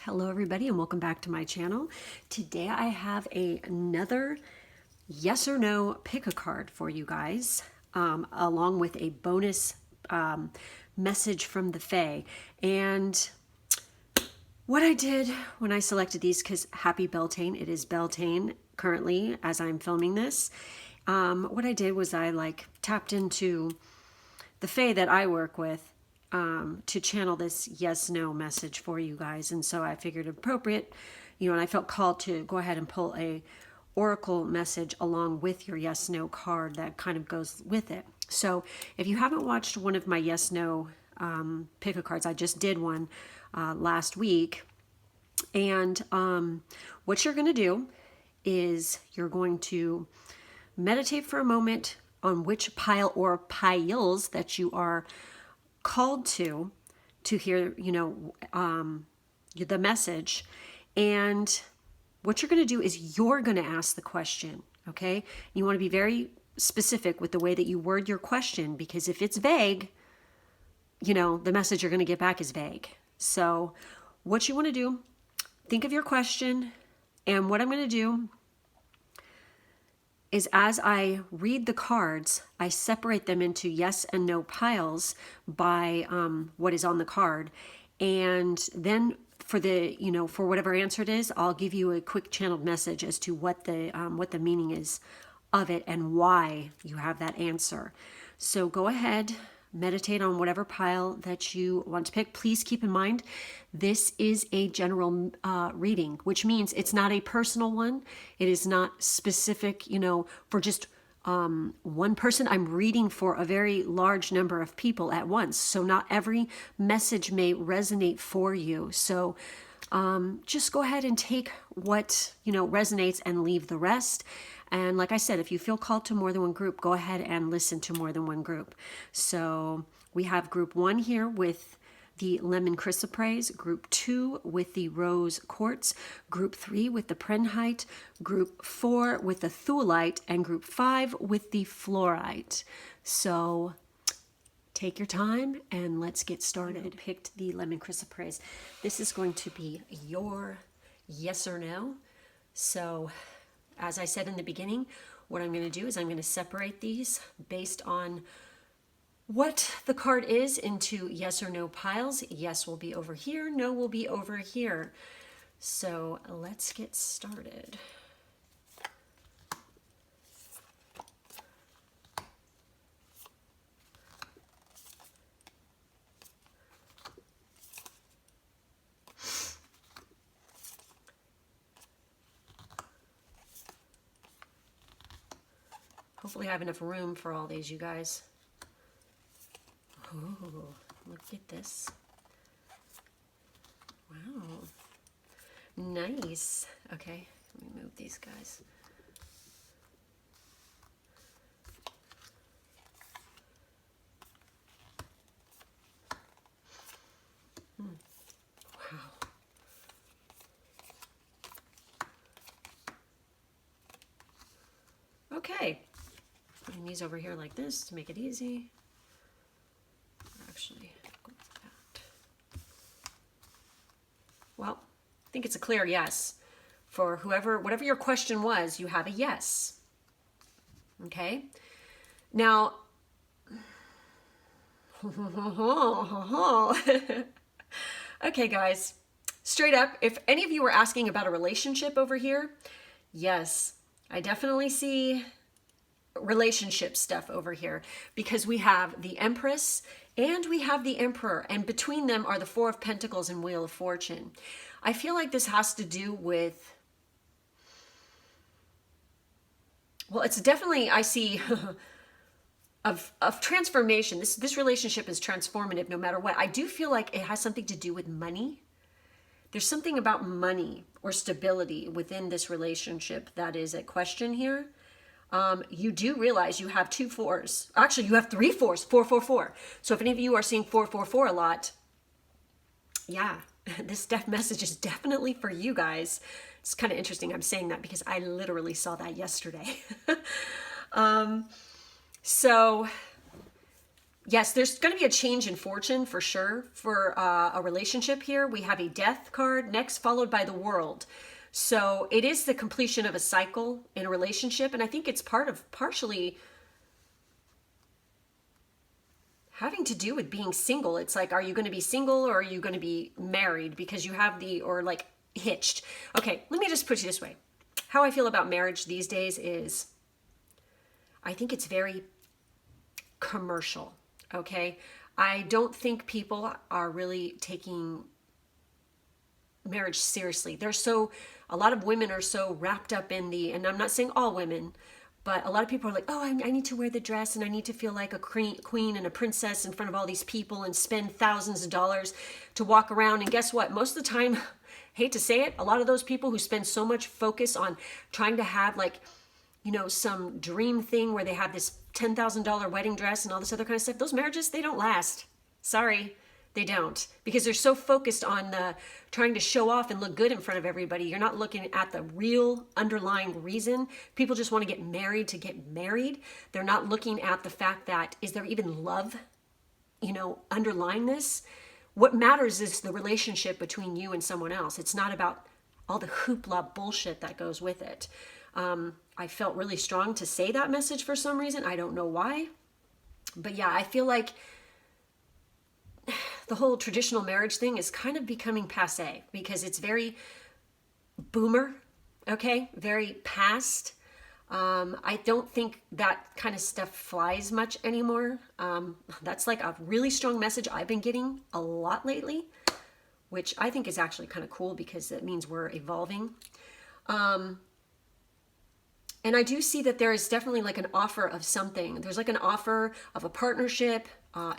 Hello everybody and welcome back to my channel. Today I have another yes or no pick a card for you guys, along with a bonus message from the Fae. And what I did when I selected these, because happy Beltane, it is Beltane currently as I'm filming this. What I did was I tapped into the Fae that I work with to channel this yes/no message for you guys. And so I figured appropriate, and I felt called to go ahead and pull a oracle message along with your yes/no card that kind of goes with it. So if you haven't watched one of my yes/no pick a cards, I just did one last week. And what you're going to do is you're going to meditate for a moment on which pile or piles that you are called to hear, the message. And what you're going to do is you're going to ask the question, okay? You want to be very specific with the way that you word your question, because if it's vague, the message you're going to get back is vague. So what you want to do, think of your question, and what I'm going to do is as I read the cards, I separate them into yes and no piles by what is on the card. And then for the, for whatever answer it is, I'll give you a quick channeled message as to what the meaning is of it and why you have that answer. So go ahead, meditate on whatever pile that you want to pick. Please keep in mind, this is a general reading, which means it's not a personal one. It is not specific, for just one person. I'm reading for a very large number of people at once. So not every message may resonate for you. So just go ahead and take what, resonates and leave the rest. And like I said, if you feel called to more than one group, go ahead and listen to more than one group. So we have group 1 here with the lemon chrysoprase, group 2 with the rose quartz, group 3 with the prenhite, group 4 with the thuolite, and group 5 with the fluorite. So take your time and let's get started. I picked the lemon chrysoprase. This is going to be your yes or no. So as I said in the beginning, what I'm going to do is I'm going to separate these based on what the card is into yes or no piles. Yes will be over here, no will be over here. So let's get started. Hopefully I have enough room for all these, you guys. Oh, look at this. Wow. Nice. Okay, let me move these guys. Wow. Okay. Putting these over here like this to make it easy. Actually, go with that. Well, I think it's a clear yes. For whatever your question was, you have a yes. Okay? Now, okay, guys, straight up, if any of you were asking about a relationship over here, yes, I definitely see relationship stuff over here, because we have the Empress and we have the Emperor, and between them are the Four of Pentacles and Wheel of Fortune. I feel like this has to do with, well, it's definitely, I see of transformation. This relationship is transformative no matter what. I do feel like it has something to do with money. There's something about money or stability within this relationship that is at question here. You do realize you have 2 4s. Actually, you have 3 4s, 4 4 4. So if any of you are seeing 4 4 4 a lot, yeah, this message is definitely for you guys. It's kind of interesting I'm saying that because I literally saw that yesterday. So Yes, there's going to be a change in fortune for sure for a relationship here. We have a death card next, followed by the world. So it is the completion of a cycle in a relationship. And I think it's partially having to do with being single. It's like, are you going to be single or are you going to be married? Because you have or like hitched. Okay, let me just put you this way. How I feel about marriage these days is I think it's very commercial. Okay. I don't think people are really taking marriage seriously. A lot of women are so wrapped up in and I'm not saying all women, but a lot of people are like, oh, I need to wear the dress and I need to feel like a queen and a princess in front of all these people and spend thousands of dollars to walk around. And guess what? Most of the time, hate to say it, a lot of those people who spend so much focus on trying to have like, some dream thing where they have this $10,000 wedding dress and all this other kind of stuff, those marriages, they don't last. Sorry, they don't. Because they're so focused on trying to show off and look good in front of everybody. You're not looking at the real underlying reason. People just want to get married to get married. They're not looking at the fact that, is there even love, underlying this? What matters is the relationship between you and someone else. It's not about all the hoopla bullshit that goes with it. I felt really strong to say that message for some reason. I don't know why. But yeah, I feel like the whole traditional marriage thing is kind of becoming passé because it's very boomer, okay? Very past. I don't think that kind of stuff flies much anymore. That's like a really strong message I've been getting a lot lately, which I think is actually kind of cool because it means we're evolving. And I do see that there is definitely like an offer of something. There's like an offer of a partnership.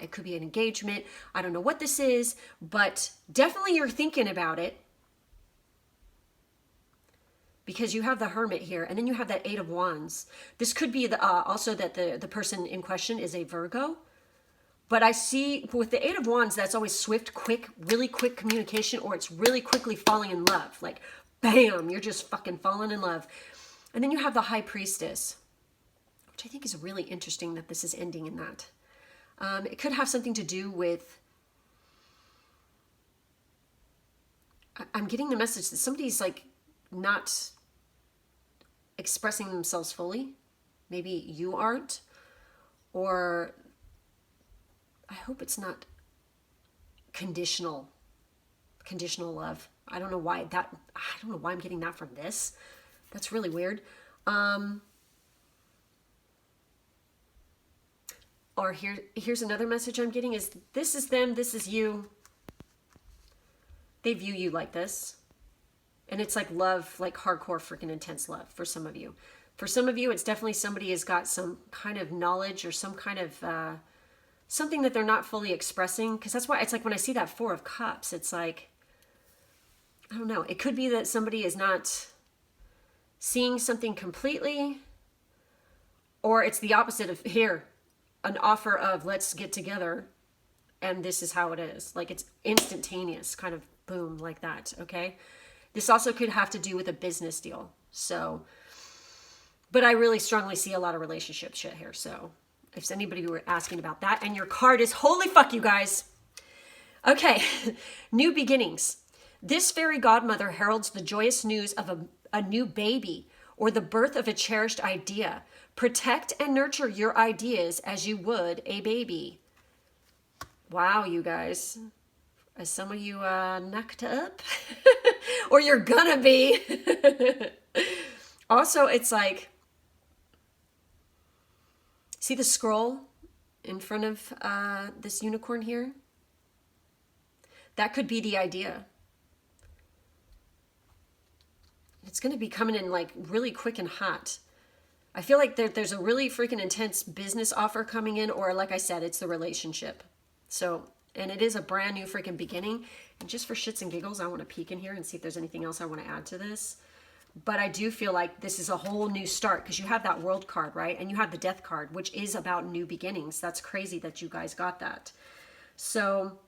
It could be an engagement. I don't know what this is, but definitely you're thinking about it because you have the Hermit here and then you have that Eight of Wands. This could be also that the person in question is a Virgo. But I see with the Eight of Wands, that's always swift, quick, really quick communication, or it's really quickly falling in love. Like, bam, you're just fucking falling in love. And then you have the High Priestess, which I think is really interesting that this is ending in that. It could have something to do with, I'm getting the message that somebody's like not expressing themselves fully. Maybe you aren't, or I hope it's not conditional love. I don't know why I'm getting that from this. That's really weird. Or here's another message I'm getting is this is them, this is you. They view you like this. And it's like love, like hardcore freaking intense love for some of you. For some of you, it's definitely somebody has got some kind of knowledge or some kind of something that they're not fully expressing. Because that's why it's like when I see that Four of Cups, it's like, I don't know. It could be that somebody is not seeing something completely, or it's the opposite of here, an offer of let's get together and this is how it is. Like it's instantaneous, kind of boom, like that, okay? This also could have to do with a business deal. So, but I really strongly see a lot of relationship shit here. So if anybody who were asking about that, and your card is holy fuck, you guys. Okay, new beginnings. This fairy godmother heralds the joyous news of a new baby or the birth of a cherished idea. Protect and nurture your ideas as you would a baby. Wow, you guys. Is some of you knocked up? Or you're gonna be. Also, it's like, see the scroll in front of this unicorn here? That could be the idea. It's going to be coming in like really quick and hot. I feel like there's a really freaking intense business offer coming in, or like I said, it's the relationship. So, and it is a brand new freaking beginning. And just for shits and giggles, I want to peek in here and see if there's anything else I want to add to this. But I do feel like this is a whole new start because you have that World card, right? And you have the Death card, which is about new beginnings. That's crazy that you guys got that. So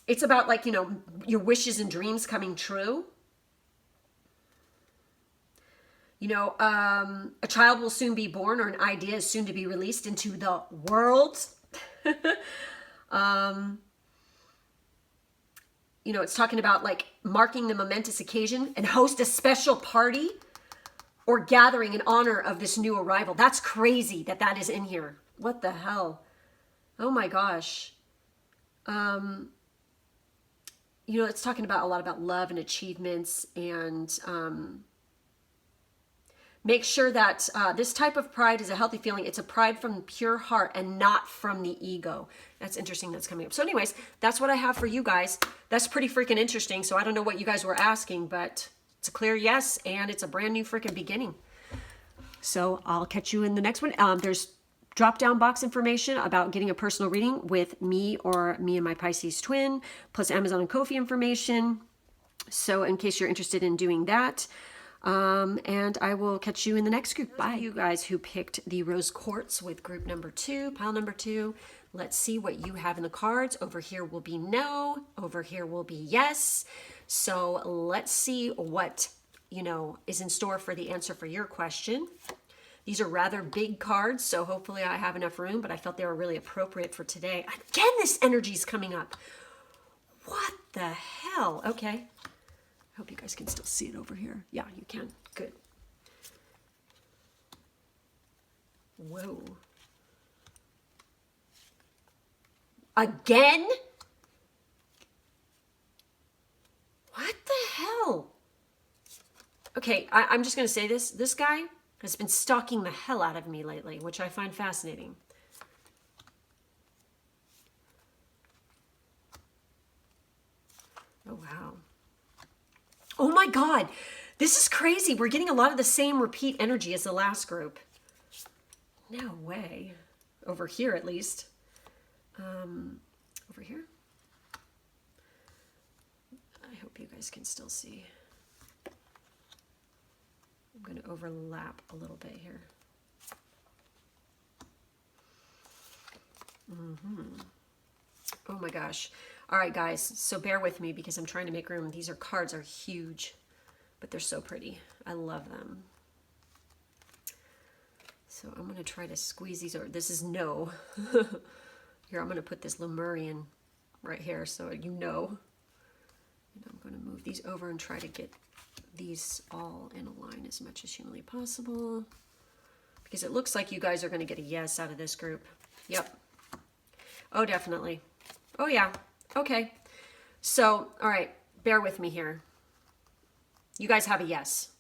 it's about like, you know, your wishes and dreams coming true. You know, a child will soon be born, or an idea is soon to be released into the world. You know, it's talking about like marking the momentous occasion and host a special party or gathering in honor of this new arrival. That's crazy that that is in here. What the hell? Oh my gosh. You know, it's talking about a lot about love and achievements, and make sure that this type of pride is a healthy feeling. It's a pride from the pure heart and not from the ego. That's interesting. That's coming up. So anyways, that's what I have for you guys. That's pretty freaking interesting. So I don't know what you guys were asking, but it's a clear yes, and it's a brand new freaking beginning. So I'll catch you in the next one. There's drop-down box information about getting a personal reading with me or me and my Pisces twin, plus Amazon and Ko-fi information. So in case you're interested in doing that, and I will catch you in the next group. Bye. You guys who picked the rose quartz with group number 2, pile number 2. Let's see what you have in the cards. Over here will be no. Over here will be yes. So let's see what, you know, is in store for the answer for your question. These are rather big cards, so hopefully I have enough room, but I felt they were really appropriate for today. Again, this energy is coming up. What the hell? Okay. I hope you guys can still see it over here. Yeah, you can. Good. Whoa. Again? What the hell? Okay, I'm just going to say this. This guy has been stalking the hell out of me lately, which I find fascinating. Oh, wow. Oh my God, this is crazy. We're getting a lot of the same repeat energy as the last group. No way. Over here, at least. Over here. I hope you guys can still see. I'm going to overlap a little bit here. Oh my gosh. All right, guys, so bear with me because I'm trying to make room. These cards are huge, but they're so pretty. I love them. So I'm going to try to squeeze these over. This is no. Here, I'm going to put this Lemurian right here so you know. And I'm going to move these over and try to get these all in a line as much as humanly possible, because it looks like you guys are going to get a yes out of this group. Yep. Oh, definitely. Oh, yeah. Okay. So, all right, bear with me here. You guys have a yes.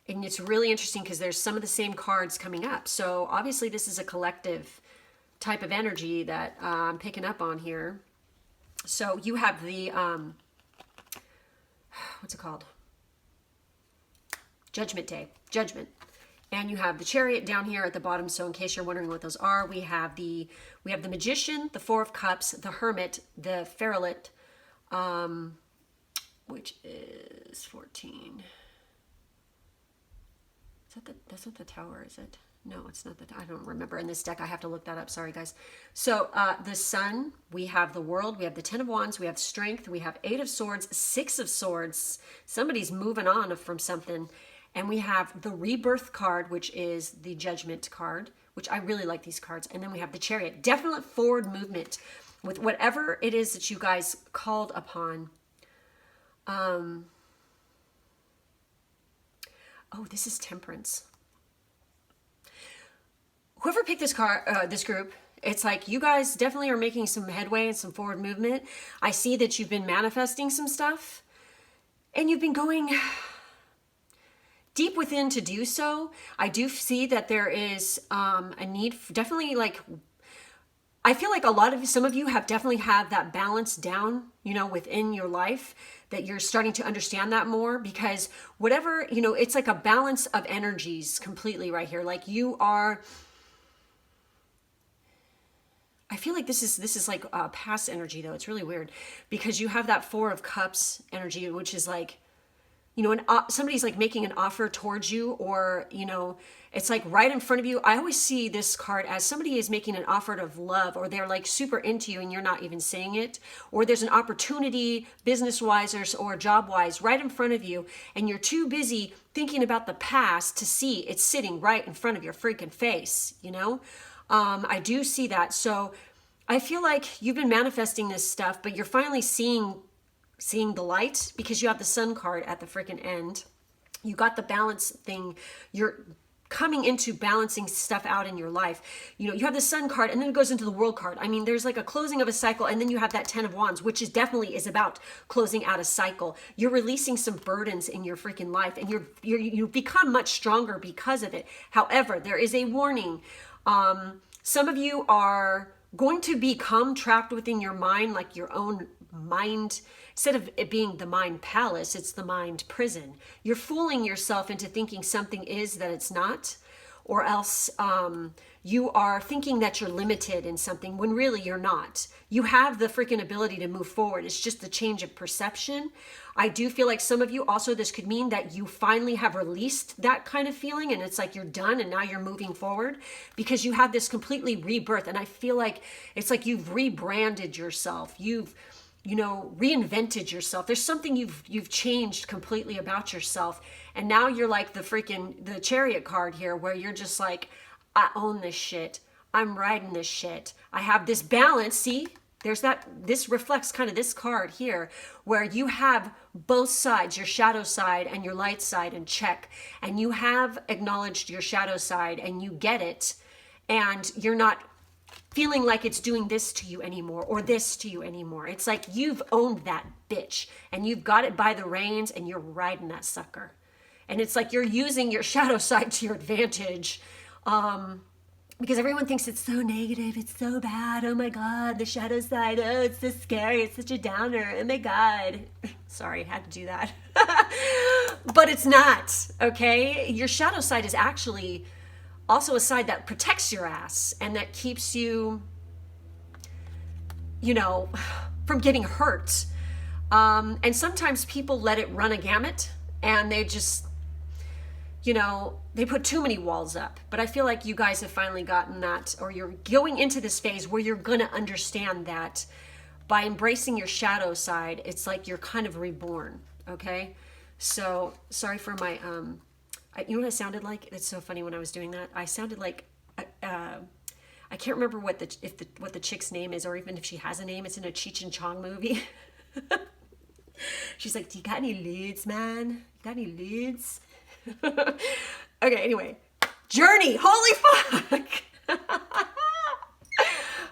And it's really interesting because there's some of the same cards coming up. So obviously this is a collective type of energy that I'm picking up on here. So you have the, what's it called? Judgment Day. Judgment. And you have the Chariot down here at the bottom. So in case you're wondering what those are, we have the Magician, the Four of Cups, the Hermit, the Ferret, which is 14. That's not the Tower, is it? No, it's not I don't remember in this deck. I have to look that up. Sorry, guys. So the Sun, we have the World, we have the Ten of Wands, we have Strength, we have Eight of Swords, Six of Swords. Somebody's moving on from something. And we have the Rebirth card, which is the Judgment card, which I really like these cards. And then we have the Chariot. Definite forward movement with whatever it is that you guys called upon. Oh, this is Temperance. Whoever picked this this group, it's like you guys definitely are making some headway and some forward movement. I see that you've been manifesting some stuff, and you've been going deep within to do so. I do see that there is a need, definitely, like, I feel like some of you have definitely had that balance down, you know, within your life, that you're starting to understand that more, because whatever, you know, it's like a balance of energies completely right here. Like you are, I feel like this is like past energy though. It's really weird because you have that Four of Cups energy, which is like, you know, somebody's like making an offer towards you, or, you know, it's like right in front of you. I always see this card as somebody is making an offer of love, or they're like super into you and you're not even saying it, or there's an opportunity business wise or job wise right in front of you, and you're too busy thinking about the past to see it's sitting right in front of your freaking face, you know? I do see that. So I feel like you've been manifesting this stuff, but you're finally seeing the light, because you have the sun card at the freaking end. You got the balance thing. You're coming into balancing stuff out in your life. You know, you have the sun card, and then it goes into the world card. I mean, there's like a closing of a cycle, and then you have that 10 of wands, which is definitely is about closing out a cycle. You're releasing some burdens in your freaking life, and you become much stronger because of it. However, there is a warning. Some of you are going to become trapped within your mind, like your own mind. Instead of it being the mind palace, it's the mind prison. You're fooling yourself into thinking something is that it's not, or else you are thinking that you're limited in something when really you're not. You have the freaking ability to move forward. It's just the change of perception. I do feel like some of you also, this could mean that you finally have released that kind of feeling, and it's like you're done and now you're moving forward because you have this completely rebirth. And I feel like it's like you've rebranded yourself. You've, you know, reinvented yourself. There's something you've changed completely about yourself. And now you're like the Chariot card here, where you're just like, I own this shit. I'm riding this shit. I have this balance. See, there's that, this reflects kind of this card here, where you have both sides, your shadow side and your light side, in check. And you have acknowledged your shadow side and you get it. And you're not feeling like it's doing this to you anymore, or this to you anymore. It's like you've owned that bitch and you've got it by the reins and you're riding that sucker. And it's like you're using your shadow side to your advantage, because everyone thinks it's so negative, it's so bad. Oh my God, the shadow side, oh, it's so scary, it's such a downer, oh my God. Sorry, had to do that. But it's not, okay? Your shadow side is actually also a side that protects your ass and that keeps you, you know, from getting hurt. And sometimes people let it run a gamut and they just, you know, they put too many walls up. But I feel like you guys have finally gotten that, or you're going into this phase where you're going to understand that by embracing your shadow side, it's like you're kind of reborn, okay? So sorry for my, you know what I sounded like? It's so funny when I was doing that. I sounded like, I can't remember what the chick's name is, or even if she has a name. It's in a Cheech and Chong movie. She's like, do you got any leads, man? You got any leads? Okay, anyway. Journey, holy fuck!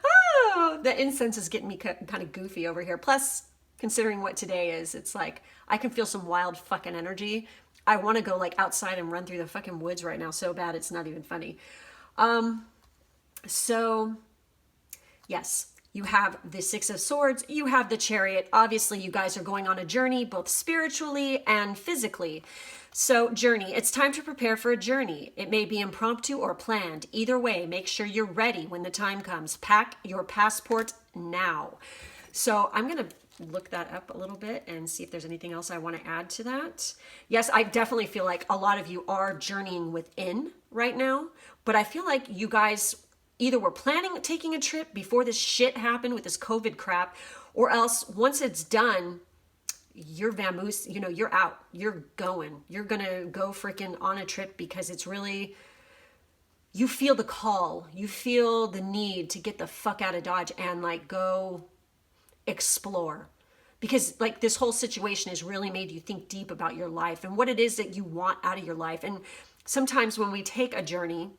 Oh, the incense is getting me kind of goofy over here. Plus, considering what today is, it's like, I can feel some wild fucking energy. I want to go like outside and run through the fucking woods right now so bad it's not even funny. So yes, you have the Six of Swords, you have the Chariot. Obviously, you guys are going on a journey, both spiritually and physically. So journey, it's time to prepare for a journey. It may be impromptu or planned. Either way, make sure you're ready when the time comes. Pack your passport now. So I'm going to look that up a little bit and see if there's anything else I want to add to that. Yes, I definitely feel like a lot of you are journeying within right now, but I feel like you guys either were planning on taking a trip before this shit happened with this COVID crap, or else once it's done, you're vamoose, you know, you're out, you're going, you're gonna go freaking on a trip because it's really, you feel the call, you feel the need to get the fuck out of Dodge and like go explore, because like this whole situation has really made you think deep about your life and what it is that you want out of your life. And sometimes when we take a journey,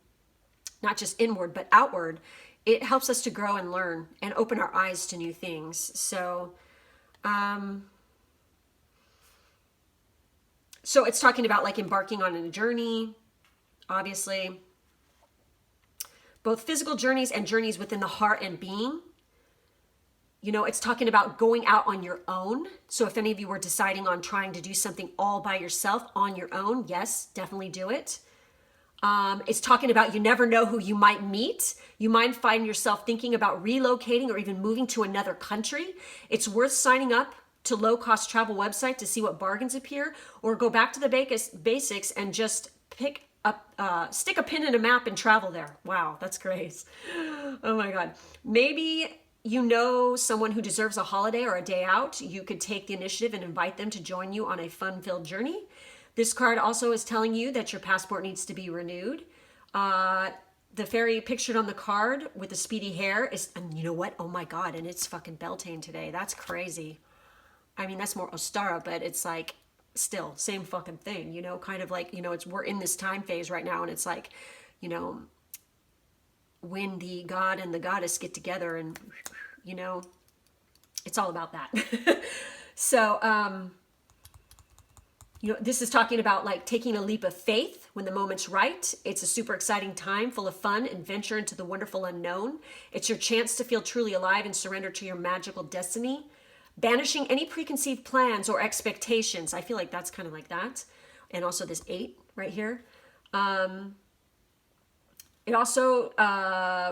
not just inward but outward, it helps us to grow and learn and open our eyes to new things. So so it's talking about like embarking on a journey, obviously both physical journeys and journeys within the heart and being. You know, it's talking about going out on your own. So if any of you were deciding on trying to do something all by yourself on your own, yes, definitely do it. It's talking about you never know who you might meet. You might find yourself thinking about relocating or even moving to another country. It's worth signing up to low-cost travel website to see what bargains appear, or go back to the basics and just pick up, stick a pin in a map and travel there. Wow, that's great. Oh my God. Maybe you know someone who deserves a holiday or a day out. You could take the initiative and invite them to join you on a fun-filled journey. This card also is telling you that your passport needs to be renewed. The fairy pictured on the card with the speedy hair is, and you know what? Oh my God, and it's fucking Beltane today. That's crazy. I mean, that's more Ostara, but it's like still same fucking thing, you know, kind of like, you know, we're in this time phase right now, and it's like, you know, when the god and the goddess get together, and you know, it's all about that. So you know, this is talking about like taking a leap of faith when the moment's right. It's a super exciting time full of fun and venture into the wonderful unknown. It's your chance to feel truly alive and surrender to your magical destiny. Banishing any preconceived plans or expectations. I feel like that's kind of like that. And also this 8 right here. It also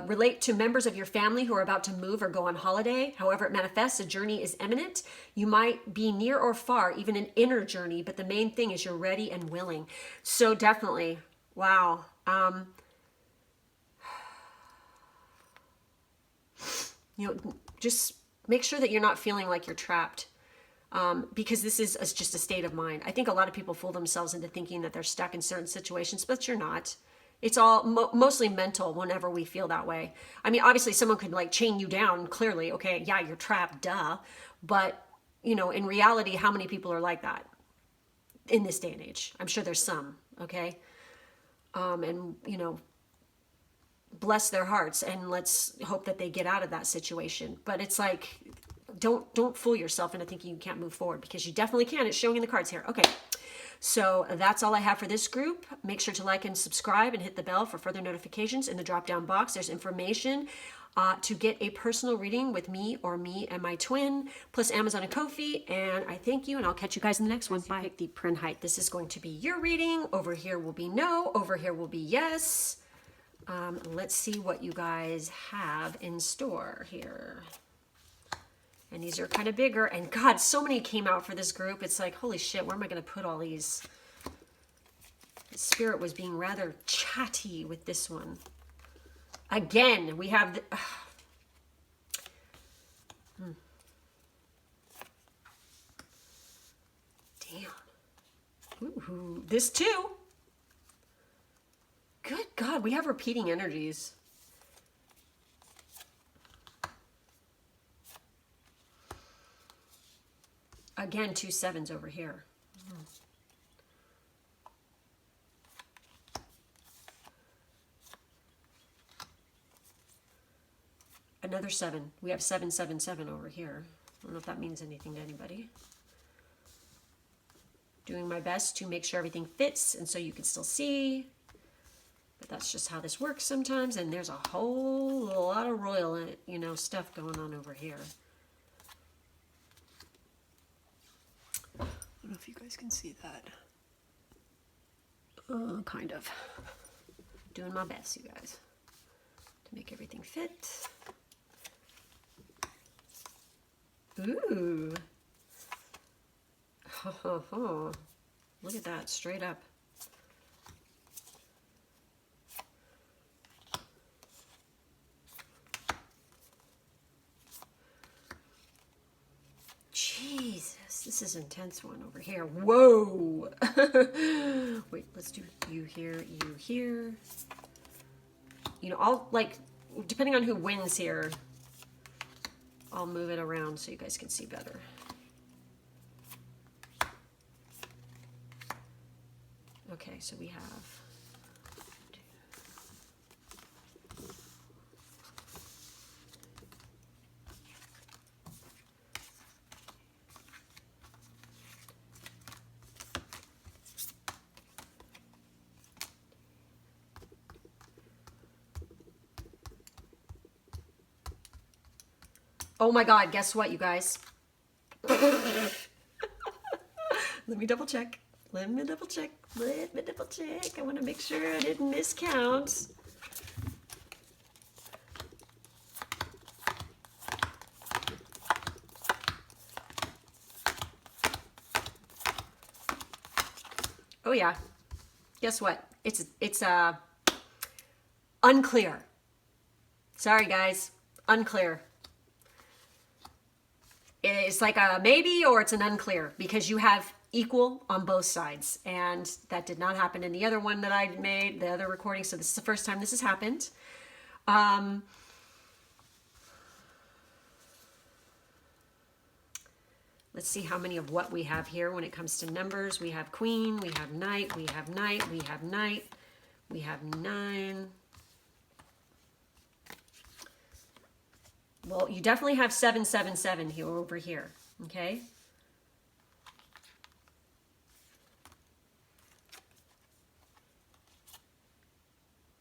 relate to members of your family who are about to move or go on holiday. However it manifests, a journey is imminent. You might be near or far, even an inner journey, but the main thing is you're ready and willing. So definitely, wow. You know, just make sure that you're not feeling like you're trapped, because this is just a state of mind. I think a lot of people fool themselves into thinking that they're stuck in certain situations, but you're not. It's all mostly mental whenever we feel that way. I mean, obviously someone could like chain you down clearly. Okay, yeah, you're trapped, duh. But, you know, in reality, how many people are like that in this day and age? I'm sure there's some, okay? And, you know, bless their hearts, and let's hope that they get out of that situation. But it's like, don't fool yourself into thinking you can't move forward, because you definitely can. It's showing in the cards here. Okay. So that's all I have for this group. Make sure to like and subscribe and hit the bell for further notifications. In the drop-down box, there's information to get a personal reading with me or me and my twin, plus Amazon and Ko-fi. And I thank you, and I'll catch you guys in the next one. Bye. Pick the print height. This is going to be your reading. Over here will be no. Over here will be yes. Let's see what you guys have in store here. And these are kind of bigger. And God, so many came out for this group. It's like, holy shit, where am I going to put all these? The spirit was being rather chatty with this one. Again, we have the... Damn. Ooh, this too. Good God, we have repeating energies. Again, 2 7s over here. Another 7. We have 7 7 7 over here. I don't know if that means anything to anybody. Doing my best to make sure everything fits, and so you can still see. But that's just how this works sometimes. And there's a whole lot of royal, you know, stuff going on over here. I don't know if you guys can see that. Kind of. Doing my best, you guys, to make everything fit. Ooh. Ho, ho, ho. Look at that, straight up. Jesus, this is an intense one over here. Whoa. Wait, let's do you here, you here. You know, I'll, like, depending on who wins here, I'll move it around so you guys can see better. Okay, so we have... Oh my God, guess what, you guys? Let me double check. Let me double check. Let me double check. I want to make sure I didn't miscount. Oh yeah. Guess what? It's unclear. Sorry guys, unclear. It's like a maybe or it's an unclear because you have equal on both sides, and that did not happen in the other one that I made, the other recording. So this is the first time this has happened. Let's see how many of what we have here when it comes to numbers. We have queen, we have knight, we have knight, we have knight, we have 9. Well, you definitely have 777 here over here, okay?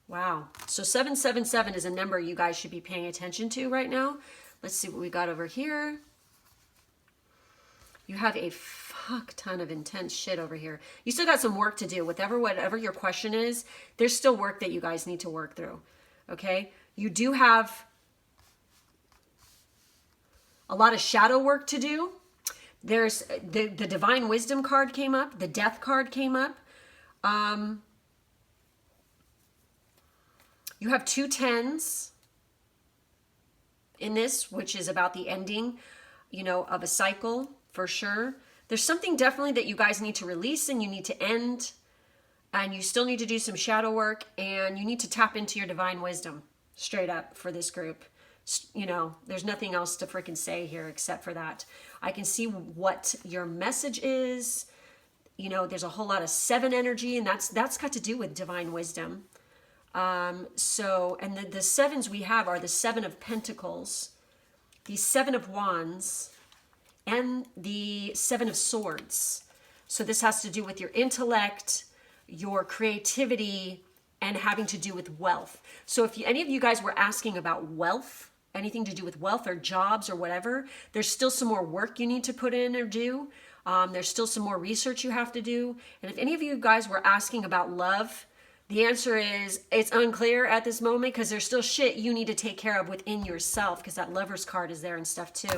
Wow. So 777 is a number you guys should be paying attention to right now. Let's see what we got over here. You have a fuck ton of intense shit over here. You still got some work to do. Whatever your question is, there's still work that you guys need to work through. Okay? You do have a lot of shadow work to do. There's the Divine Wisdom card came up. The Death card came up. You have 2 10s in this, which is about the ending, you know, of a cycle for sure. There's something definitely that you guys need to release and you need to end, and you still need to do some shadow work, and you need to tap into your divine wisdom straight up for this group. You know, there's nothing else to freaking say here except for that. I can see what your message is. You know, there's a whole lot of 7 energy, and that's got to do with divine wisdom. So, and the 7s we have are the 7 of Pentacles, the 7 of Wands, and the 7 of Swords. So this has to do with your intellect, your creativity, and having to do with wealth. So if any of you guys were asking about wealth, anything to do with wealth or jobs or whatever, there's still some more work you need to put in or do. There's still some more research you have to do. And if any of you guys were asking about love, the answer is it's unclear at this moment because there's still shit you need to take care of within yourself, because that Lover's card is there and stuff too,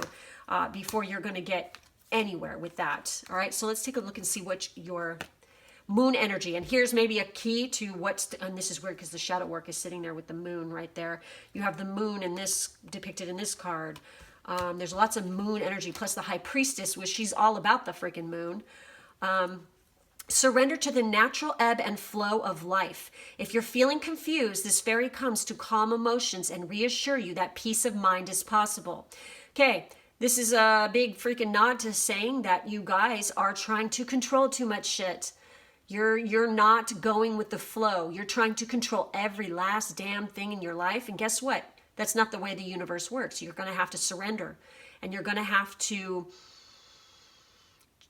before you're going to get anywhere with that. All right, so let's take a look and see what your moon energy, and here's maybe a key to what's, and this is weird because the shadow work is sitting there with the moon right there. You have the moon in this, depicted in this card. There's lots of moon energy, plus the High Priestess, which she's all about the freaking moon. Surrender to the natural ebb and flow of life. If you're feeling confused, this fairy comes to calm emotions and reassure you that peace of mind is possible. Okay, this is a big freaking nod to saying that you guys are trying to control too much shit. You're not going with the flow. You're trying to control every last damn thing in your life. And guess what? That's not the way the universe works. You're going to have to surrender. And you're going to have to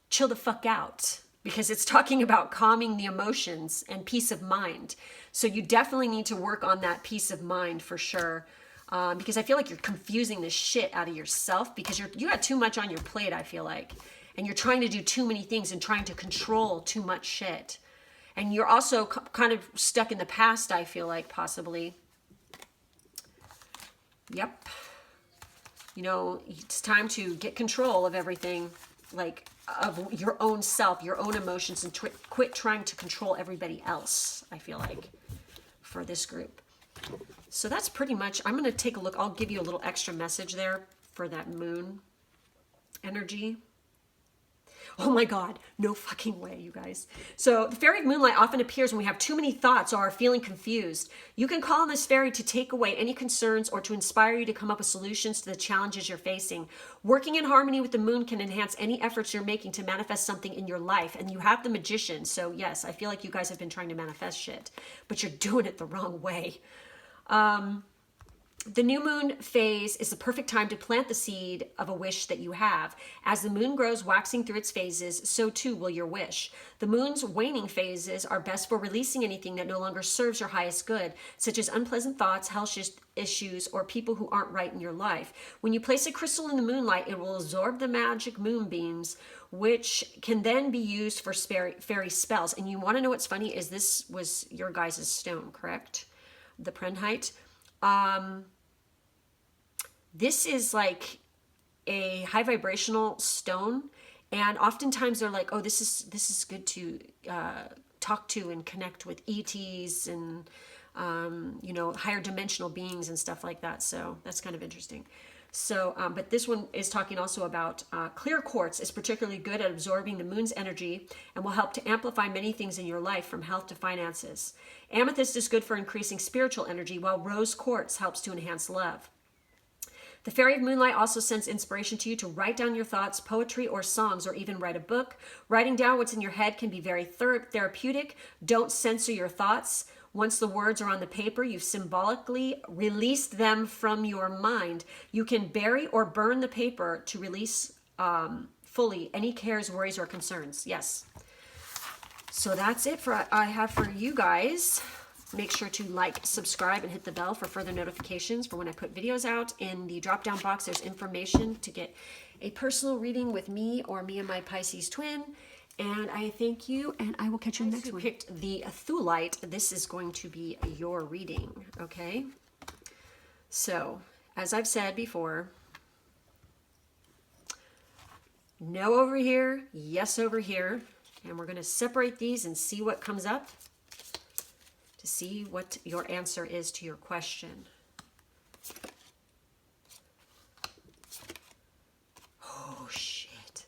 chill the fuck out. Because it's talking about calming the emotions and peace of mind. So you definitely need to work on that peace of mind for sure. Because I feel like you're confusing the shit out of yourself because you got too much on your plate, I feel like. And you're trying to do too many things and trying to control too much shit. And you're also kind of stuck in the past, I feel like, possibly. Yep. You know, it's time to get control of everything, like of your own self, your own emotions, and quit trying to control everybody else, I feel like, for this group. So that's pretty much, I'm going to take a look. I'll give you a little extra message there for that moon energy. Oh my God, no fucking way, you guys. So the fairy of moonlight often appears when we have too many thoughts or are feeling confused. You can call on this fairy to take away any concerns or to inspire you to come up with solutions to the challenges you're facing. Working in harmony with the moon can enhance any efforts you're making to manifest something in your life. And you have the Magician. So yes, I feel like you guys have been trying to manifest shit, but you're doing it the wrong way. The new moon phase is the perfect time to plant the seed of a wish that you have. As the moon grows, waxing through its phases, so too will your wish. The moon's waning phases are best for releasing anything that no longer serves your highest good, such as unpleasant thoughts, health issues, or people who aren't right in your life. When you place a crystal in the moonlight, it will absorb the magic moonbeams, which can then be used for fairy spells. And you want to know what's funny is this was your guys' stone, correct? The Prenhite. This is like a high vibrational stone, and oftentimes they're like, oh, this is good to talk to and connect with ETs and, you know, higher dimensional beings and stuff like that. So that's kind of interesting. So, but this one is talking also about clear quartz is particularly good at absorbing the moon's energy and will help to amplify many things in your life, from health to finances. Amethyst is good for increasing spiritual energy, while rose quartz helps to enhance love. The Fairy of Moonlight also sends inspiration to you to write down your thoughts, poetry, or songs, or even write a book. Writing down what's in your head can be very therapeutic. Don't censor your thoughts. Once the words are on the paper, you've symbolically released them from your mind. You can bury or burn the paper to release fully any cares, worries, or concerns. Yes. So that's it for I have for you guys. Make sure to like, subscribe, and hit the bell for further notifications for when I put videos out. In the drop-down box, there's information to get a personal reading with me or me and my Pisces twin. And I thank you, and I will catch you in the next one. Picked the Thulite. This is going to be your reading, okay? So, as I've said before, no over here, yes over here. And we're going to separate these and see what comes up to see what your answer is to your question. Oh, shit.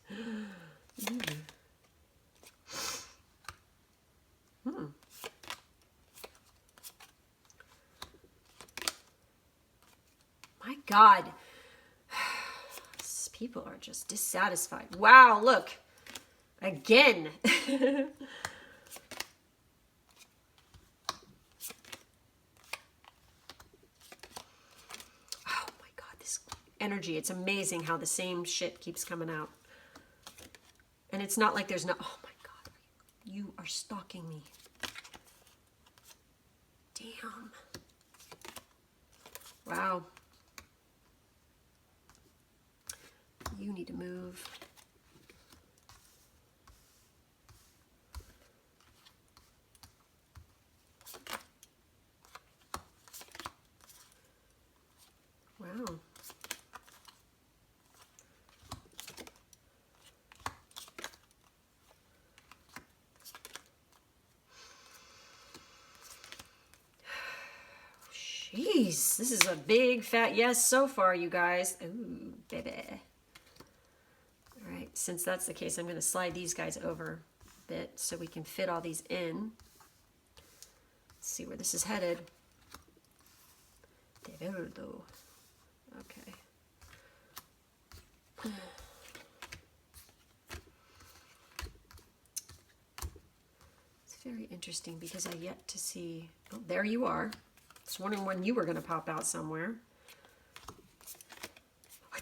My God. People are just dissatisfied. Wow, look. Again. Oh my God, this energy. It's amazing how the same shit keeps coming out. And it's not like there's no... Oh my God. You are stalking me. Damn. Wow. You need to move. Wow. Jeez, this is a big fat yes so far, you guys. Ooh, baby. All right, since that's the case, I'm going to slide these guys over a bit so we can fit all these in. Let's see where this is headed. Okay. It's very interesting because I yet to see... Oh, there you are. I was wondering when you were going to pop out somewhere.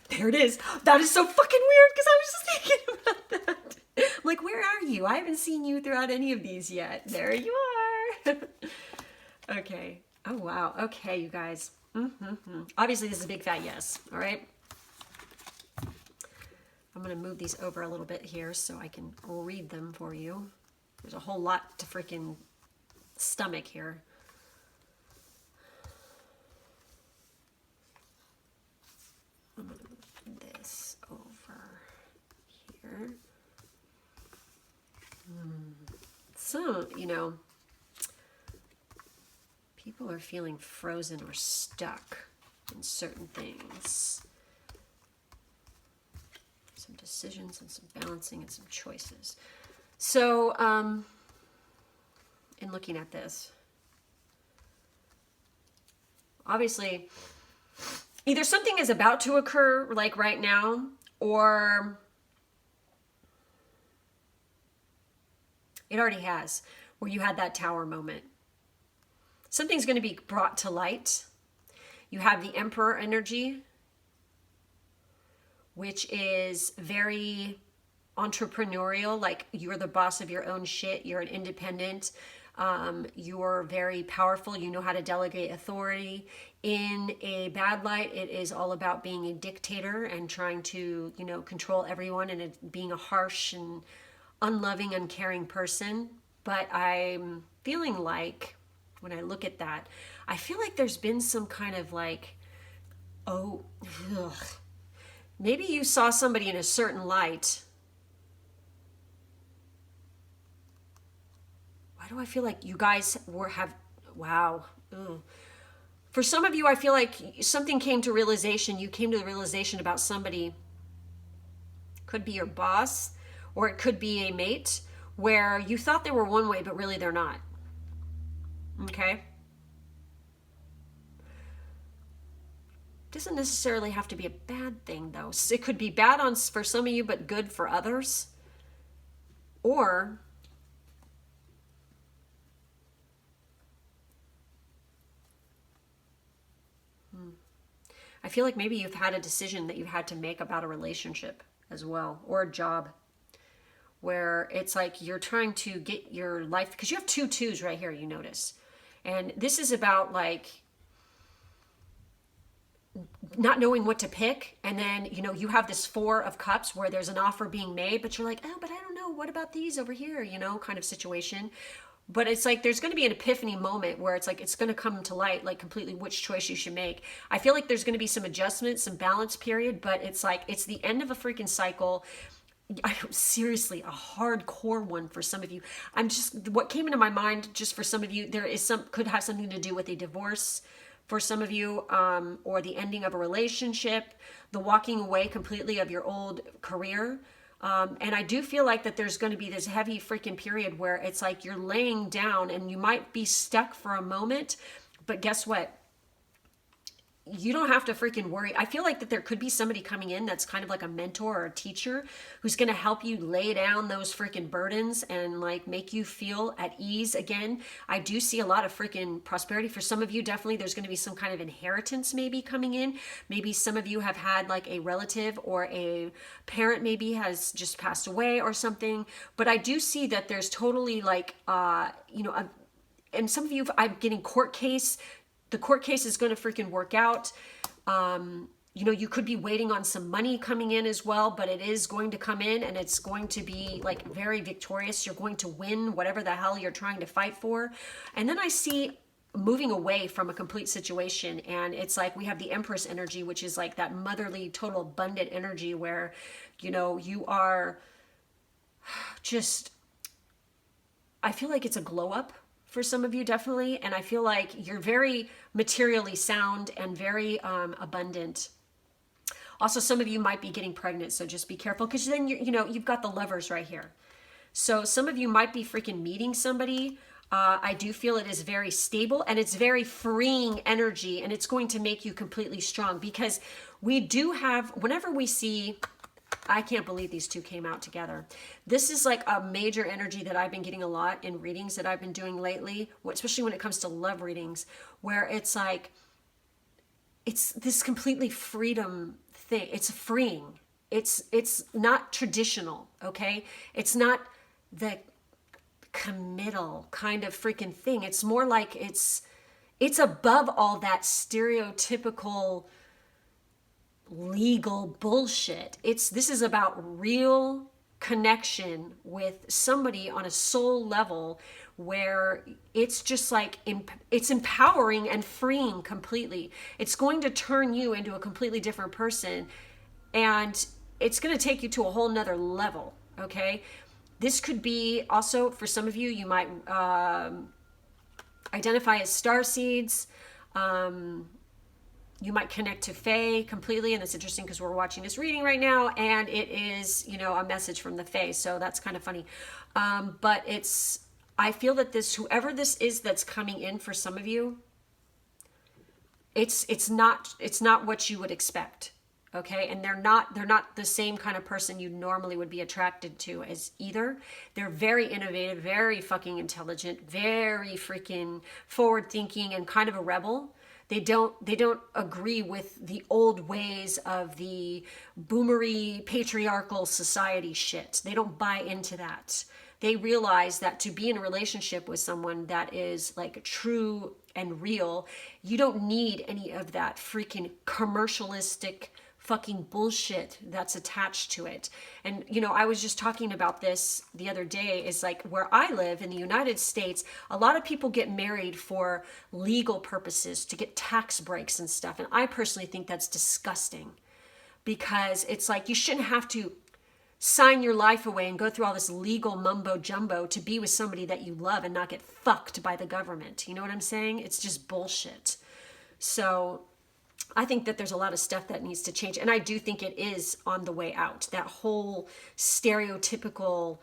There it is. That is so fucking weird because I was just thinking about that. I'm like, where are you? I haven't seen you throughout any of these yet. There you are. Okay. Oh, wow. Okay, you guys. Obviously, this is a big fat yes. All right. I'm going to move these over a little bit here so I can read them for you. There's a whole lot to freaking stomach here. I'm going to move this over here. So, you know, people are feeling frozen or stuck in certain things. Some decisions and some balancing and some choices. So, in looking at this, obviously, either something is about to occur, like right now, or it already has, where you had that tower moment. Something's going to be brought to light. You have the Emperor energy, which is very entrepreneurial, like you're the boss of your own shit, you're an independent, you're very powerful, you know how to delegate authority. In a bad light, it is all about being a dictator and trying to, you know, control everyone and being a harsh and unloving, uncaring person. But I'm feeling like, when I look at that, I feel like there's been some kind of like, oh, ugh. Maybe you saw somebody in a certain light. What do I feel like you guys wow. Ugh. For some of you, I feel like something came to realization. You came to the realization about somebody. Could be your boss, or it could be a mate, where you thought they were one way, but really they're not. Okay? Doesn't necessarily have to be a bad thing, though. It could be bad for some of you, but good for others. Or I feel like maybe you've had a decision that you've had to make about a relationship as well, or a job, where it's like you're trying to get your life, because you have 2 twos right here, you notice. And this is about like not knowing what to pick. And then, you have this 4 of cups where there's an offer being made, but you're like, oh, but I don't know. What about these over here? Kind of situation. But it's like there's going to be an epiphany moment where it's like it's going to come to light, like completely which choice you should make. I feel like there's going to be some adjustments, some balance period, but it's like it's the end of a freaking cycle. Seriously, a hardcore one for some of you. What came into my mind just for some of you, could have something to do with a divorce for some of you, or the ending of a relationship, the walking away completely of your old career. And I do feel like that there's going to be this heavy freaking period where it's like you're laying down and you might be stuck for a moment, but guess what? You don't have to freaking worry. I feel like that there could be somebody coming in that's kind of like a mentor or a teacher who's going to help you lay down those freaking burdens and like make you feel at ease again. I do see a lot of freaking prosperity. For some of you, definitely there's going to be some kind of inheritance maybe coming in. Maybe some of you have had like a relative or a parent maybe has just passed away or something. But I do see that there's totally like, and some of you, I'm getting court case. The court case is going to freaking work out. You could be waiting on some money coming in as well, but it is going to come in and it's going to be like very victorious. You're going to win whatever the hell you're trying to fight for. And then I see moving away from a complete situation. And it's like we have the Empress energy, which is like that motherly, total abundant energy where, you are just, I feel like it's a glow up for some of you, definitely. And I feel like you're very materially sound and very abundant. Also, some of you might be getting pregnant, so just be careful, because then you've got the Lovers right here. So some of you might be freaking meeting somebody. I do feel it is very stable and it's very freeing energy, and it's going to make you completely strong, because we do have, whenever we see, I can't believe these 2 came out together. This is like a major energy that I've been getting a lot in readings that I've been doing lately, especially when it comes to love readings, where it's like, it's this completely freedom thing. It's freeing. It's not traditional, okay? It's not the committal kind of freaking thing. It's more like it's above all that stereotypical legal bullshit. This is about real connection with somebody on a soul level, where it's just like it's empowering and freeing completely. It's going to turn you into a completely different person, and it's going to take you to a whole nother level. Okay, this could be also for some of you. You might identify as starseeds. You might connect to Fae completely, and it's interesting because we're watching this reading right now, and it is, a message from the Fae, so that's kind of funny. But I feel that whoever this is that's coming in for some of you, it's not what you would expect, okay? And they're not the same kind of person you normally would be attracted to as either. They're very innovative, very fucking intelligent, very freaking forward-thinking, and kind of a rebel. They don't agree with the old ways of the boomery patriarchal society shit. They don't buy into that. They realize that to be in a relationship with someone that is like true and real, you don't need any of that freaking commercialistic fucking bullshit that's attached to it. And I was just talking about this the other day, is like where I live in the United States, a lot of people get married for legal purposes, to get tax breaks and stuff. And I personally think that's disgusting, because it's like you shouldn't have to sign your life away and go through all this legal mumbo jumbo to be with somebody that you love and not get fucked by the government. You know what I'm saying? It's just bullshit. So I think that there's a lot of stuff that needs to change. And I do think it is on the way out. That whole stereotypical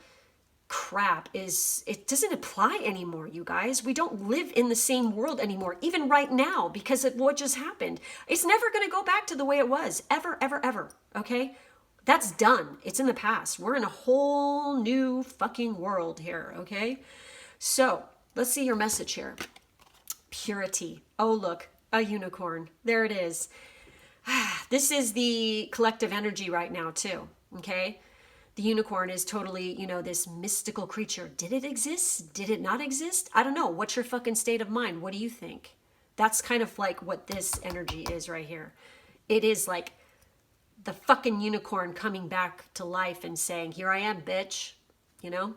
crap it doesn't apply anymore, you guys. We don't live in the same world anymore, even right now, because of what just happened. It's never going to go back to the way it was, ever, ever, ever. Okay? That's done. It's in the past. We're in a whole new fucking world here, okay? So, let's see your message here. Purity. Oh, look, a unicorn. There it is. This is the collective energy right now, too, okay? The unicorn is totally, you know, this mystical creature. Did it exist? Did it not exist? I don't know. What's your fucking state of mind? What do you think? That's kind of like what this energy is right here. It is like the fucking unicorn coming back to life and saying, here I am, bitch, you know?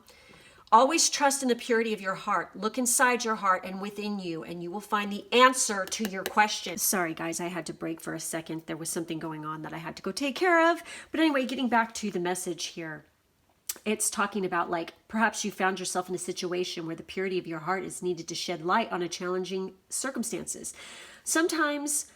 Always trust in the purity of your heart. Look inside your heart and within you, and you will find the answer to your question. Sorry, guys, I had to break for a second. There was something going on that I had to go take care of. But anyway, getting back to the message here. It's talking about, like, perhaps you found yourself in a situation where the purity of your heart is needed to shed light on a challenging circumstances. Sometimes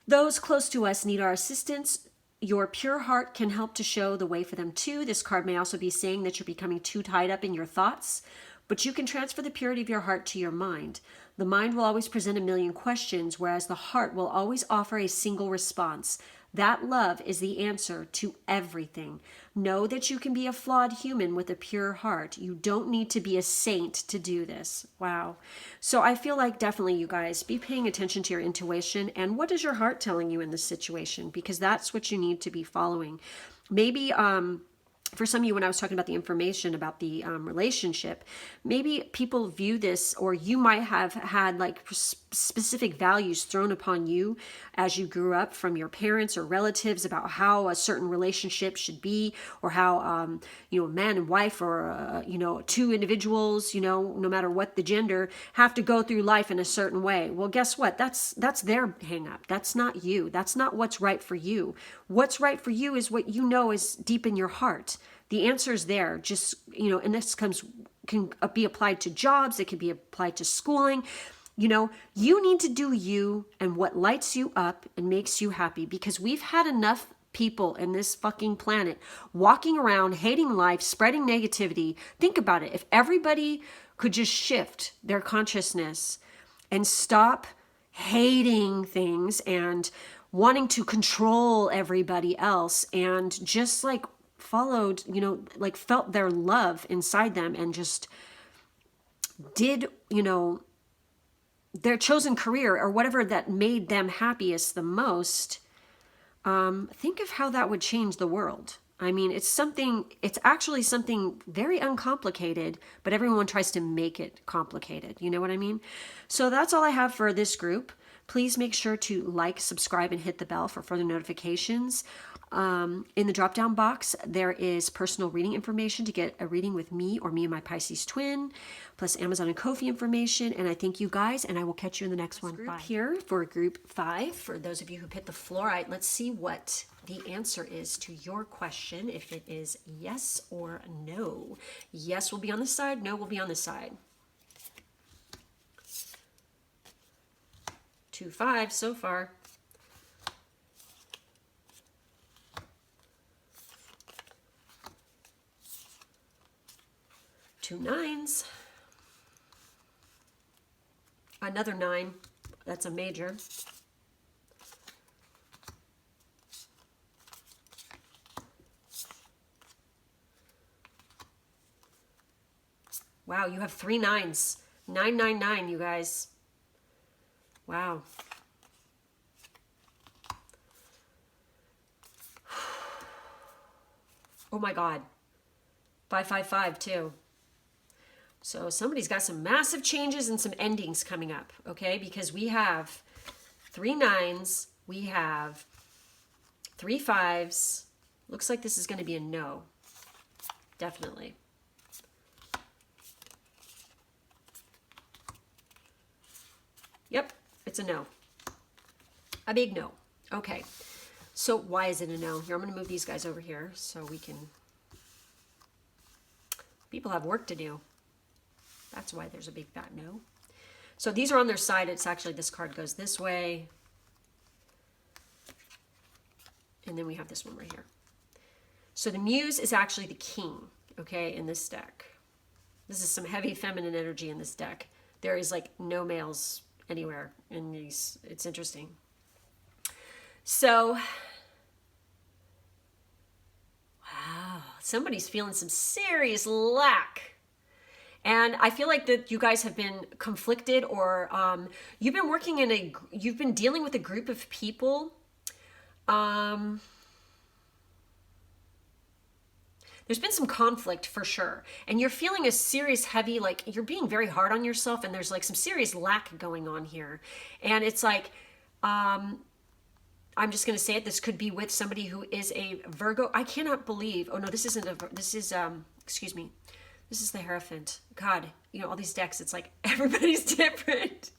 those close to us need our assistance. Your pure heart can help to show the way for them too. This card may also be saying that you're becoming too tied up in your thoughts, but you can transfer the purity of your heart to your mind. The mind will always present a million questions, whereas the heart will always offer a single response. That love is the answer to everything. Know that you can be a flawed human with a pure heart. You don't need to be a saint to do this. Wow. So I feel like definitely, you guys, be paying attention to your intuition and what is your heart telling you in this situation, because that's what you need to be following. Maybe, for some of you, when I was talking about the information about the relationship, maybe people view this, or you might have had like specific values thrown upon you as you grew up from your parents or relatives about how a certain relationship should be, or how, you know, a man and wife, or, you know, two individuals, you know, no matter what the gender, have to go through life in a certain way. Well, guess what? That's their hang up. That's not you. That's not what's right for you. What's right for you is what you know is deep in your heart. The answer is there. Just, you know, and this can be applied to jobs. It can be applied to schooling. You know, you need to do you and what lights you up and makes you happy, because we've had enough people in this fucking planet walking around hating life, spreading negativity. Think about it. If everybody could just shift their consciousness and stop hating things and wanting to control everybody else, and just like followed, you know, like felt their love inside them and just did, you know, their chosen career or whatever that made them happiest the most, think of how that would change the world. I mean, it's actually something very uncomplicated, but everyone tries to make it complicated. You know what I mean? So that's all I have for this group. Please make sure to like, subscribe, and hit the bell for further notifications. In the drop-down box, there is personal reading information to get a reading with me or me and my Pisces-Twin, plus Amazon and Ko-fi information. And I thank you guys, and I will catch you in the next one. Bye. Here for group 5, for those of you who picked the fluorite, let's see what the answer is to your question, if it is yes or no. Yes will be on the side, no will be on the side. 2 5s so far. 2 9s. Another 9. That's a major. Wow, you have 3 9s. 999, you guys. Wow. Oh my God. 555 too. So somebody's got some massive changes and some endings coming up, okay? Because we have 3 9s, we have 3 5s. Looks like this is going to be a no. Definitely. Yep, it's a no. A big no. Okay. So why is it a no? Here, I'm going to move these guys over here so we can People have work to do. That's why there's a big fat no. So these are on their side. It's actually, this card goes this way. And then we have this one right here. So the Muse is actually the king, okay, in this deck. This is some heavy feminine energy in this deck. There is like no males anywhere in these. It's interesting. So, wow, somebody's feeling some serious lack. And I feel like that you guys have been conflicted, or you've been working in you've been dealing with a group of people. There's been some conflict for sure. And you're feeling a serious heavy, like you're being very hard on yourself, and there's like some serious lack going on here. And it's like, I'm just going to say it. This could be with somebody who is a Virgo. I cannot believe, oh no, this isn't this is, excuse me. This is the Hierophant. God, you know, all these decks, it's like everybody's different.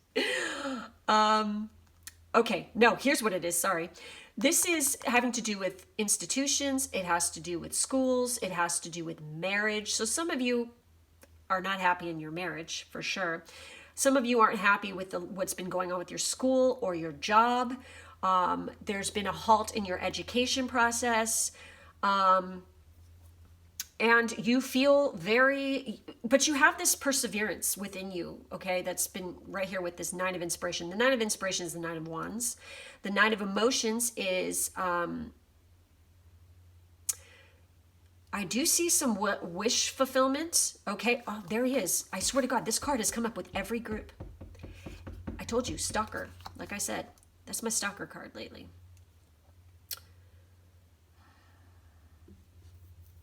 Okay, no, here's what it is. Sorry. This is having to do with institutions. It has to do with schools. It has to do with marriage. So some of you are not happy in your marriage, for sure. Some of you aren't happy with what's been going on with your school or your job. There's been a halt in your education process. And you feel but you have this perseverance within you, okay? That's been right here with this Nine of Inspiration. The Nine of Inspiration is the Nine of Wands. The Nine of Emotions is, I do see some wish fulfillment, okay? Oh, there he is. I swear to God, this card has come up with every group. I told you, stalker. Like I said, that's my stalker card lately.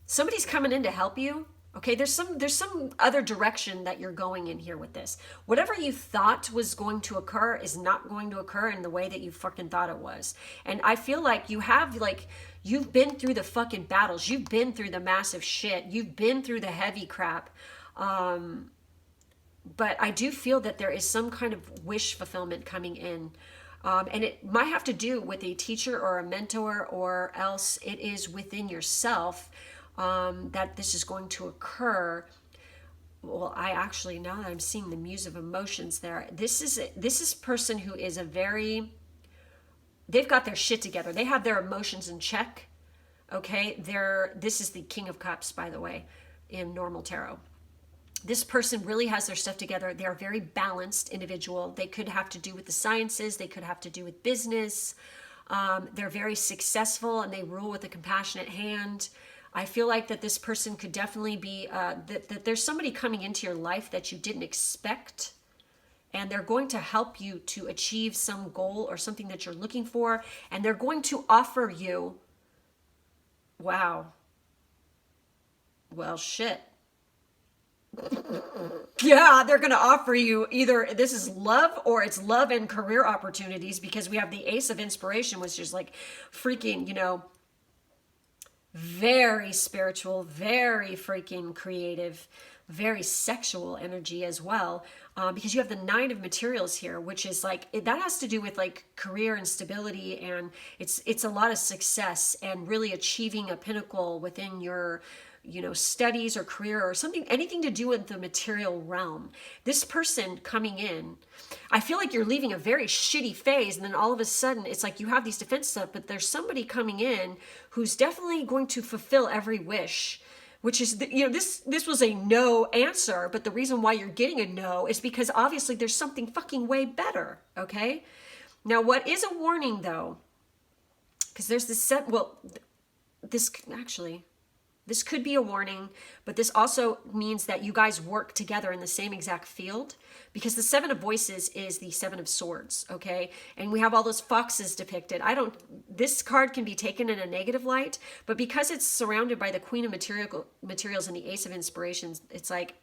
Somebody's coming in to help you. Okay, there's some other direction that you're going in here with this. Whatever you thought was going to occur is not going to occur in the way that you fucking thought it was. And I feel like you've been through the fucking battles. You've been through the massive shit. You've been through the heavy crap. But I do feel that there is some kind of wish fulfillment coming in. And it might have to do with a teacher or a mentor, or else it is within yourself. That this is going to occur. Well, now that I'm seeing the Muse of Emotions there, this is person who is they've got their shit together. They have their emotions in check. Okay, this is the King of Cups, by the way, in normal tarot. This person really has their stuff together. They're a very balanced individual. They could have to do with the sciences. They could have to do with business. They're very successful, and they rule with a compassionate hand. I feel like that this person could definitely be, that there's somebody coming into your life that you didn't expect, and they're going to help you to achieve some goal or something that you're looking for, and they're going to offer you, wow, well, shit. Yeah, they're going to offer you either this is love, or it's love and career opportunities, because we have the Ace of Inspiration, which is like freaking, very spiritual, very freaking creative, very sexual energy as well, because you have the Nine of Materials here, which is like, that has to do with like career and stability, and it's a lot of success and really achieving a pinnacle within your studies or career or something, anything to do with the material realm. This person coming in, I feel like you're leaving a very shitty phase, and then all of a sudden it's like you have these defense stuff, but there's somebody coming in who's definitely going to fulfill every wish, which is, this was a no answer, but the reason why you're getting a no is because obviously there's something fucking way better, okay? Now, what is a warning though, because there's this this could be a warning, but this also means that you guys work together in the same exact field, because the Seven of Voices is the Seven of Swords, okay? And we have all those foxes depicted. This card can be taken in a negative light, but because it's surrounded by the Queen of Materials and the Ace of Inspirations, it's like,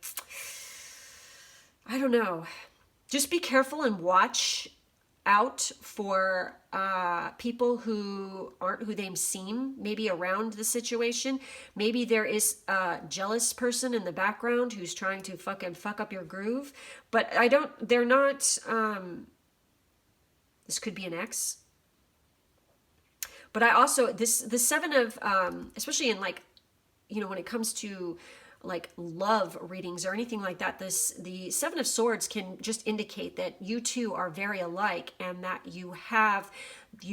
I don't know. Just be careful and watch out for people who aren't who they seem, maybe around the situation. Maybe there is a jealous person in the background who's trying to fucking fuck up your groove, but they're not, this could be an ex. But I also, the Seven of, especially in like, when it comes to like love readings or anything like that, the Seven of Swords can just indicate that you two are very alike, and that you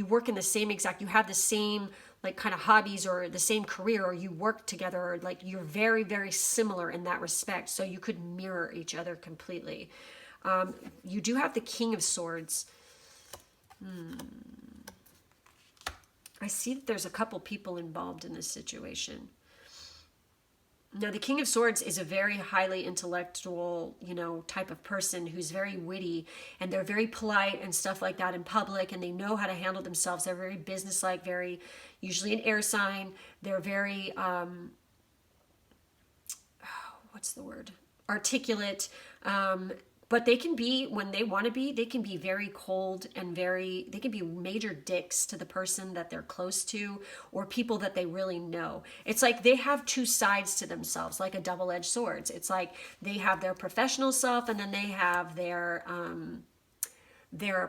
work in the same exact, you have the same like kind of hobbies or the same career, or you work together, or like you're very, very similar in that respect. So you could mirror each other completely. You do have the King of Swords. I see that there's a couple people involved in this situation. Now, the King of Swords is a very highly intellectual, type of person who's very witty, and they're very polite and stuff like that in public, and they know how to handle themselves. They're very businesslike, very, usually an air sign. They're very, what's the word? Articulate. But they can be, when they want to be, they can be very cold and they can be major dicks to the person that they're close to, or people that they really know. It's like they have two sides to themselves, like a double-edged sword. It's like they have their professional self, and then they have their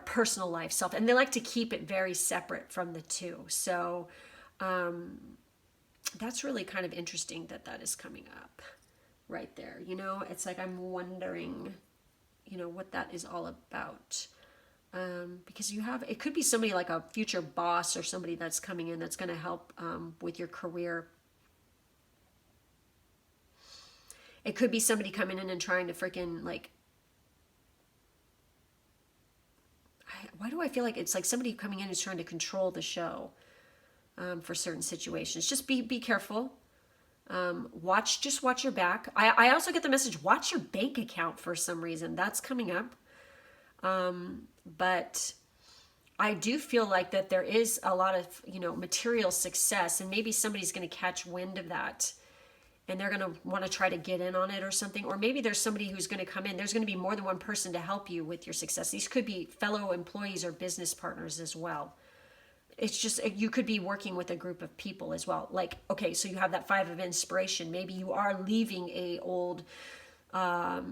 personal life self. And they like to keep it very separate from the two. So that's really kind of interesting that is coming up right there. It's like I'm wondering what that is all about. Because it could be somebody like a future boss or somebody that's coming in that's going to help with your career. It could be somebody coming in and trying to freaking like, why do I feel like it's like somebody coming in who's trying to control the show for certain situations? Just be careful. Just watch your back. I also get the message, watch your bank account for some reason. That's coming up. But I do feel like that there is a lot of, material success, and maybe somebody's going to catch wind of that, and they're going to want to try to get in on it or something. Or maybe there's somebody who's going to come in. There's going to be more than one person to help you with your success. These could be fellow employees or business partners as well. It's just, you could be working with a group of people as well. Like, okay, so you have that Five of Inspiration. Maybe you are leaving a old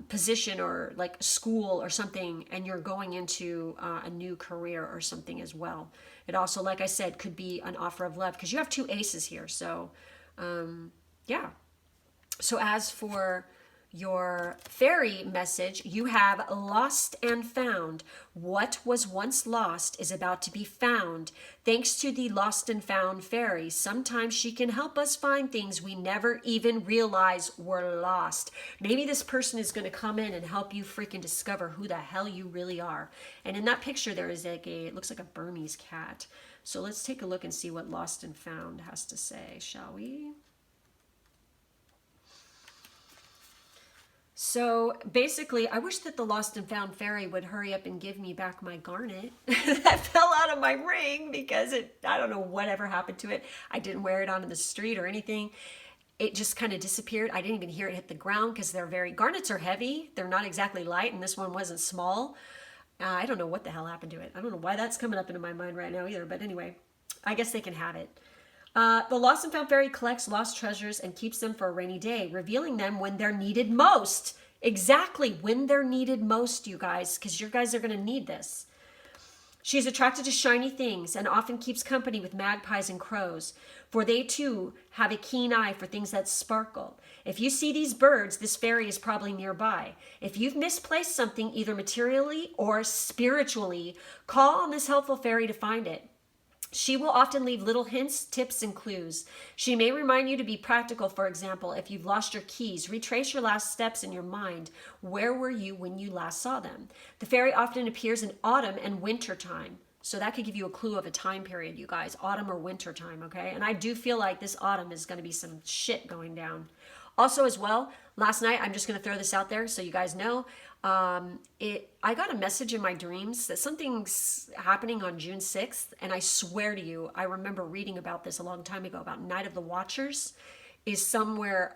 position or like school or something, and you're going into a new career or something as well. It also, like I said, could be an offer of love, because you have two aces here. So, yeah. So as for your fairy message, you have lost and found. What was once lost is about to be found. Thanks to the lost and found fairy, sometimes she can help us find things we never even realize were lost. Maybe this person is going to come in and help you freaking discover who the hell you really are. And in that picture, there is like it looks like a Burmese cat. So let's take a look and see what lost and found has to say, shall we? So basically, I wish that the lost and found fairy would hurry up and give me back my garnet that fell out of my ring, because I don't know whatever happened to it. I didn't wear it onto the street or anything. It just kind of disappeared. I didn't even hear it hit the ground, because garnets are heavy. They're not exactly light, and this one wasn't small. I don't know what the hell happened to it. I don't know why that's coming up into my mind right now either, but anyway, I guess they can have it. The lost and found fairy collects lost treasures and keeps them for a rainy day, revealing them when they're needed most. Exactly, when they're needed most, you guys, because you guys are going to need this. She is attracted to shiny things and often keeps company with magpies and crows, for they too have a keen eye for things that sparkle. If you see these birds, this fairy is probably nearby. If you've misplaced something, either materially or spiritually, call on this helpful fairy to find it. She will often leave little hints, tips, and clues. She may remind you to be practical. For example, if you've lost your keys, retrace your last steps in your mind. Where were you when you last saw them? The fairy often appears in autumn and winter time. So that could give you a clue of a time period, you guys. Autumn or winter time, okay? And I do feel like this autumn is going to be some shit going down. Also as well, last night, I'm just going to throw this out there so you guys know, I got a message in my dreams that something's happening on June 6th, and I swear to you, I remember reading about this a long time ago, about Night of the Watchers is somewhere,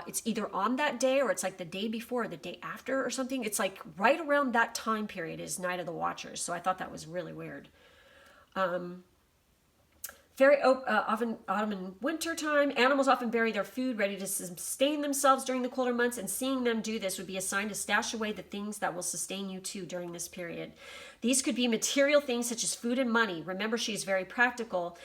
it's either on that day or it's like the day before or the day after or something. It's like right around that time period is Night of the Watchers, so I thought that was really weird. Very often autumn and winter time. Animals often bury their food ready to sustain themselves during the colder months, and seeing them do this would be a sign to stash away the things that will sustain you too during this period. These could be material things such as food and money. Remember, she is very practical.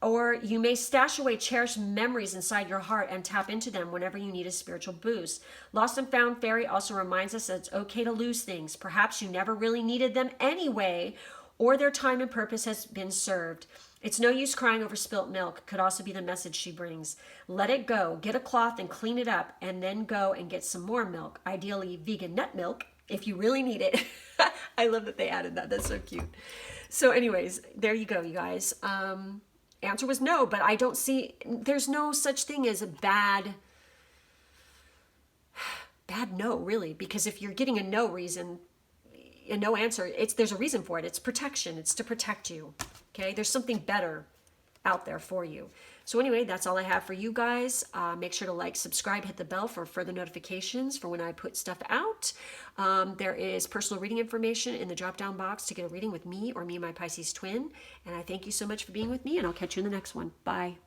Or you may stash away cherished memories inside your heart and tap into them whenever you need a spiritual boost. Lost and Found Fairy also reminds us that it's okay to lose things. Perhaps you never really needed them anyway, or their time and purpose has been served. It's no use crying over spilt milk, could also be the message she brings. Let it go. Get a cloth and clean it up, and then go and get some more milk, ideally vegan nut milk, if you really need it. I love that they added that. That's so cute. So anyways, there you go, you guys. Answer was no, but I don't see, there's no such thing as a bad no, really, because if you're getting a no reason, a no answer, there's a reason for it. It's protection. It's to protect you. Okay, there's something better out there for you. So anyway, that's all I have for you guys. Make sure to like, subscribe, hit the bell for further notifications for when I put stuff out. There is personal reading information in the drop-down box to get a reading with me or me and my Pisces twin. And I thank you so much for being with me, and I'll catch you in the next one. Bye.